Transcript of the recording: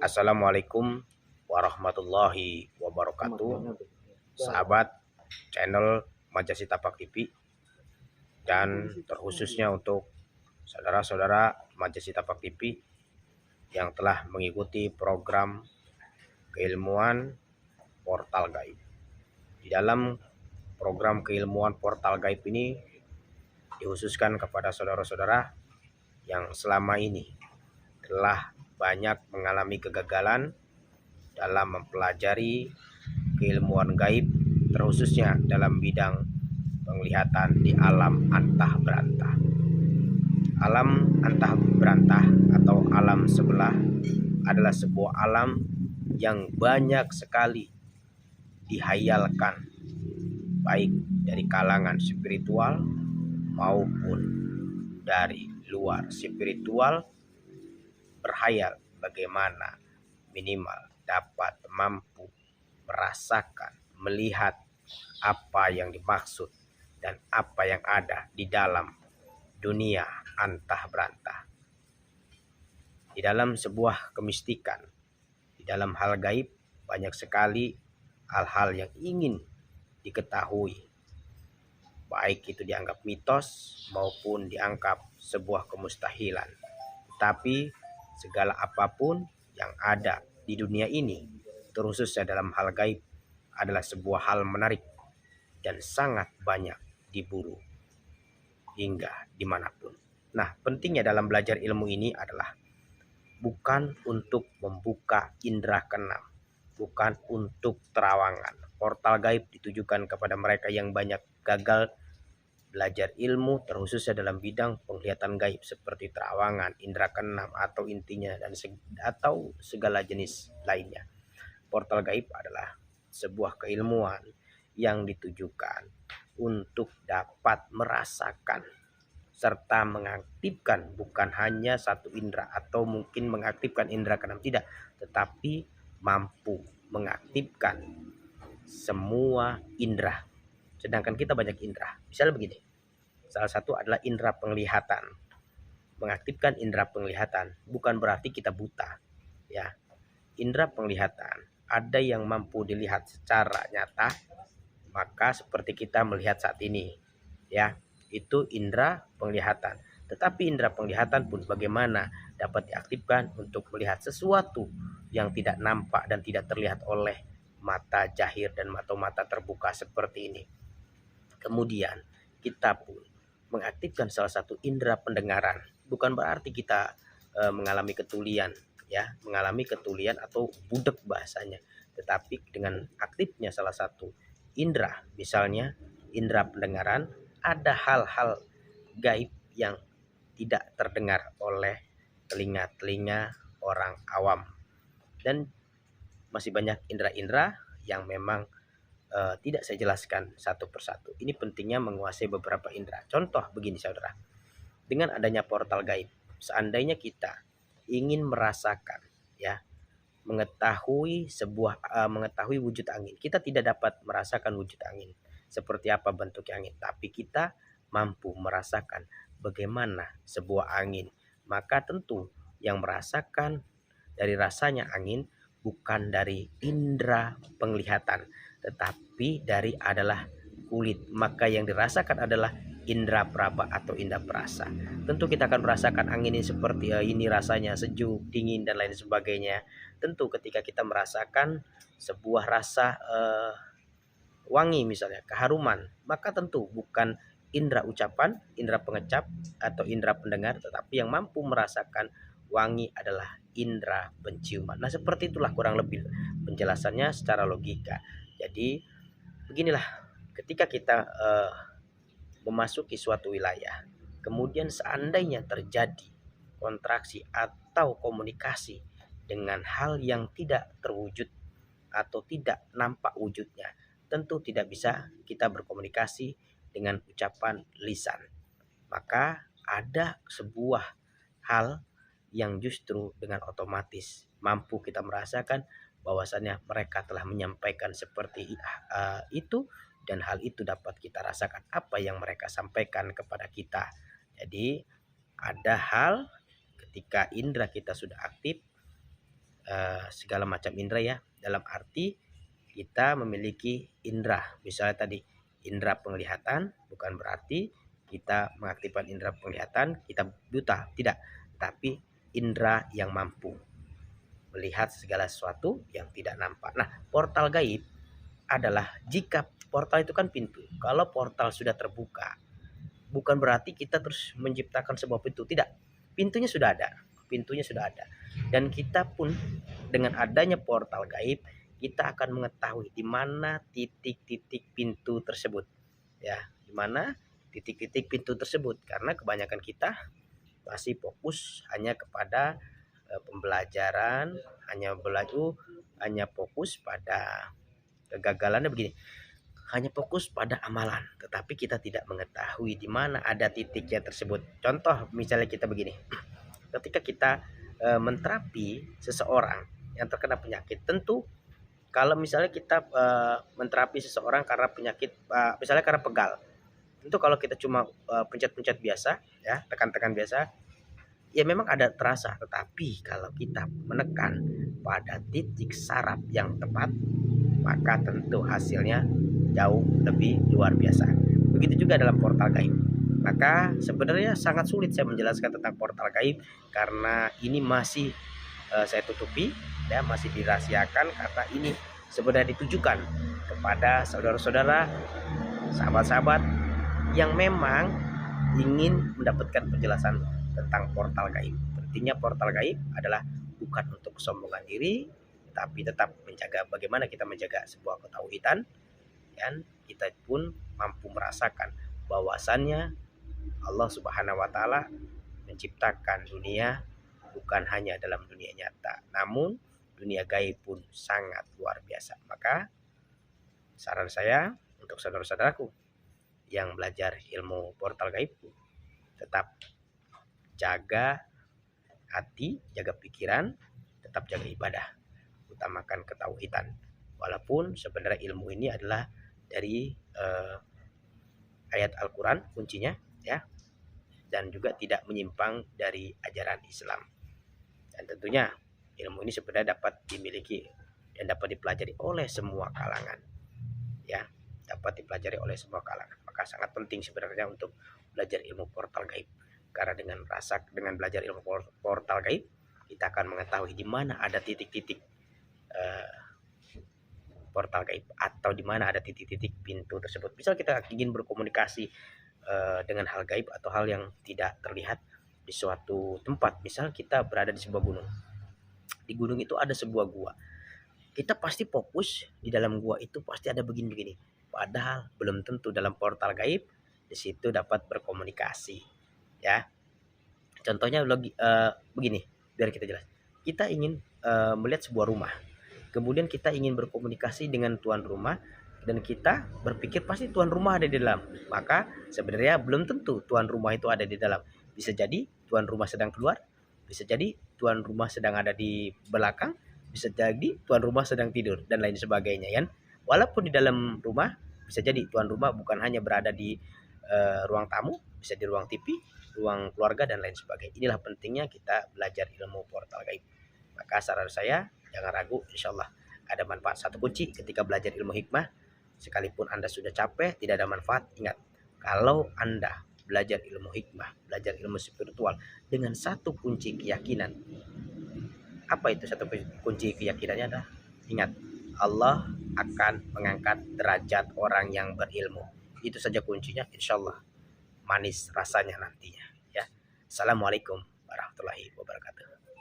Assalamualaikum warahmatullahi wabarakatuh. Sahabat channel Majasi Tapak TV dan terkhususnya untuk saudara-saudara Majasi Tapak TV yang telah mengikuti program keilmuan portal gaib. Di dalam program keilmuan portal gaib ini dikhususkan kepada saudara-saudara yang selama ini telah banyak mengalami kegagalan dalam mempelajari keilmuan gaib, terkhususnya dalam bidang penglihatan di alam antah berantah. Alam antah berantah atau alam sebelah adalah sebuah alam yang banyak sekali dihayalkan, baik dari kalangan spiritual maupun dari luar spiritual, berhayal bagaimana minimal dapat mampu merasakan, melihat apa yang dimaksud dan apa yang ada di dalam dunia antah berantah. Di dalam sebuah kemistikan, di dalam hal gaib, banyak sekali hal-hal yang ingin diketahui, baik itu dianggap mitos maupun dianggap sebuah kemustahilan. Tapi segala apapun yang ada di dunia ini, terkhususnya dalam hal gaib, adalah sebuah hal menarik dan sangat banyak diburu hingga dimanapun. Nah, pentingnya dalam belajar ilmu ini adalah bukan untuk membuka indera keenam, bukan untuk terawangan. Portal gaib ditujukan kepada mereka yang banyak gagal belajar ilmu, terkhususnya dalam bidang penglihatan gaib seperti terawangan, indera keenam atau intinya atau segala jenis lainnya. Portal gaib adalah sebuah keilmuan yang ditujukan untuk dapat merasakan serta mengaktifkan bukan hanya satu indera atau mungkin mengaktifkan indera keenam, tidak, tetapi mampu mengaktifkan semua indera. Sedangkan kita banyak indera. Misalnya begini, salah satu adalah indera penglihatan. Mengaktifkan indera penglihatan bukan berarti kita buta, ya. Indera penglihatan ada yang mampu dilihat secara nyata, maka seperti kita melihat saat ini, ya, itu indera penglihatan. Tetapi indera penglihatan pun bagaimana dapat diaktifkan untuk melihat sesuatu yang tidak nampak dan tidak terlihat oleh mata jahir dan mata terbuka seperti ini. Kemudian kita pun mengaktifkan salah satu indera pendengaran. Bukan berarti kita mengalami ketulian, ya, mengalami ketulian atau budek bahasanya. Tetapi dengan aktifnya salah satu indera, misalnya indera pendengaran, ada hal-hal gaib yang tidak terdengar oleh telinga-telinga orang awam. Dan masih banyak indera-indera yang memang tidak saya jelaskan satu persatu. Ini pentingnya menguasai beberapa indera. Contoh begini saudara, dengan adanya portal gaib, seandainya kita ingin merasakan, ya, mengetahui mengetahui wujud angin, kita tidak dapat merasakan wujud angin seperti apa bentuk angin, tapi kita mampu merasakan bagaimana sebuah angin. Maka tentu yang merasakan dari rasanya angin bukan dari indera penglihatan, tetapi dari adalah kulit. Maka yang dirasakan adalah indera peraba atau indera perasa. Tentu kita akan merasakan angin ini seperti ini rasanya sejuk, dingin dan lain sebagainya. Tentu ketika kita merasakan sebuah rasa wangi misalnya, keharuman, maka tentu bukan indera ucapan, indera pengecap atau indera pendengar, tetapi yang mampu merasakan wangi adalah indera penciuman. Nah, seperti itulah kurang lebih penjelasannya secara logika. Jadi beginilah, ketika kita memasuki suatu wilayah, kemudian seandainya terjadi kontraksi atau komunikasi dengan hal yang tidak terwujud atau tidak nampak wujudnya, tentu tidak bisa kita berkomunikasi dengan ucapan lisan. Maka ada sebuah hal yang justru dengan otomatis mampu kita merasakan bahwasannya mereka telah menyampaikan seperti itu, dan hal itu dapat kita rasakan apa yang mereka sampaikan kepada kita. Jadi ada hal ketika indera kita sudah aktif, segala macam indera ya, dalam arti kita memiliki indera. Misalnya tadi indera penglihatan, bukan berarti kita mengaktifkan indera penglihatan kita buta, tidak, tapi indera yang mampu melihat segala sesuatu yang tidak nampak. Nah, portal gaib adalah jika portal itu kan pintu. Kalau portal sudah terbuka, bukan berarti kita terus menciptakan sebuah pintu, tidak. Pintunya sudah ada, pintunya sudah ada. Dan kita pun dengan adanya portal gaib, kita akan mengetahui di mana titik-titik pintu tersebut. Ya, di mana titik-titik pintu tersebut, karena kebanyakan kita masih fokus hanya kepada pembelajaran, hanya fokus pada kegagalannya begini. Hanya fokus pada amalan, tetapi kita tidak mengetahui di mana ada titiknya tersebut. Contoh misalnya kita begini, ketika kita menterapi seseorang yang terkena penyakit, tentu kalau misalnya kita menterapi seseorang karena penyakit, misalnya karena pegal, tentu kalau kita cuma pencet-pencet biasa, ya tekan-tekan biasa, ya memang ada terasa. Tetapi kalau kita menekan pada titik saraf yang tepat, maka tentu hasilnya jauh lebih luar biasa. Begitu juga dalam portal gaib. Maka sebenarnya sangat sulit saya menjelaskan tentang portal gaib karena ini masih saya tutupi, ya masih dirahasiakan, karena ini sebenarnya ditujukan kepada saudara-saudara, sahabat-sahabat yang memang ingin mendapatkan penjelasan tentang portal gaib. Pentingnya portal gaib adalah bukan untuk kesombongan diri, tapi tetap menjaga bagaimana kita menjaga sebuah ketauhidan, dan kita pun mampu merasakan bahwasannya Allah Subhanahu wa taala menciptakan dunia bukan hanya dalam dunia nyata, namun dunia gaib pun sangat luar biasa. Maka saran saya untuk saudara-saudaraku yang belajar ilmu portal gaib, tetap jaga hati, jaga pikiran, tetap jaga ibadah, utamakan ketauhidan. Walaupun sebenarnya ilmu ini adalah dari ayat Al-Quran kuncinya, ya, dan juga tidak menyimpang dari ajaran Islam. Dan tentunya ilmu ini sebenarnya dapat dimiliki dan dapat dipelajari oleh semua kalangan, ya, dapat dipelajari oleh semua kalangan. Maka sangat penting sebenarnya untuk belajar ilmu portal gaib, karena dengan belajar ilmu portal gaib, kita akan mengetahui di mana ada titik-titik portal gaib, atau di mana ada titik-titik pintu tersebut. Misal kita ingin berkomunikasi dengan hal gaib atau hal yang tidak terlihat di suatu tempat. Misal kita berada di sebuah gunung. Di gunung itu ada sebuah gua. Kita pasti fokus di dalam gua itu pasti ada begini-begini. Padahal belum tentu dalam portal gaib di situ dapat berkomunikasi. Ya. Contohnya begini, biar kita jelas. Kita ingin melihat sebuah rumah. Kemudian kita ingin berkomunikasi dengan tuan rumah, dan kita berpikir pasti tuan rumah ada di dalam. Maka sebenarnya belum tentu tuan rumah itu ada di dalam. Bisa jadi tuan rumah sedang keluar, bisa jadi tuan rumah sedang ada di belakang, bisa jadi tuan rumah sedang tidur, dan lain sebagainya, kan. Walaupun di dalam rumah, bisa jadi tuan rumah bukan hanya berada di ruang tamu, bisa di ruang TV, ruang keluarga, dan lain sebagainya. Inilah pentingnya kita belajar ilmu portal gaib. Maka saran saya, jangan ragu, insya Allah ada manfaat. Satu kunci ketika belajar ilmu hikmah, sekalipun Anda sudah capek, tidak ada manfaat, ingat, kalau Anda belajar ilmu hikmah, belajar ilmu spiritual dengan satu kunci keyakinan. Apa itu satu kunci keyakinannya? Adalah ingat, Allah akan mengangkat derajat orang yang berilmu. Itu saja kuncinya, insya Allah manis rasanya nantinya, ya. Assalamualaikum warahmatullahi wabarakatuh.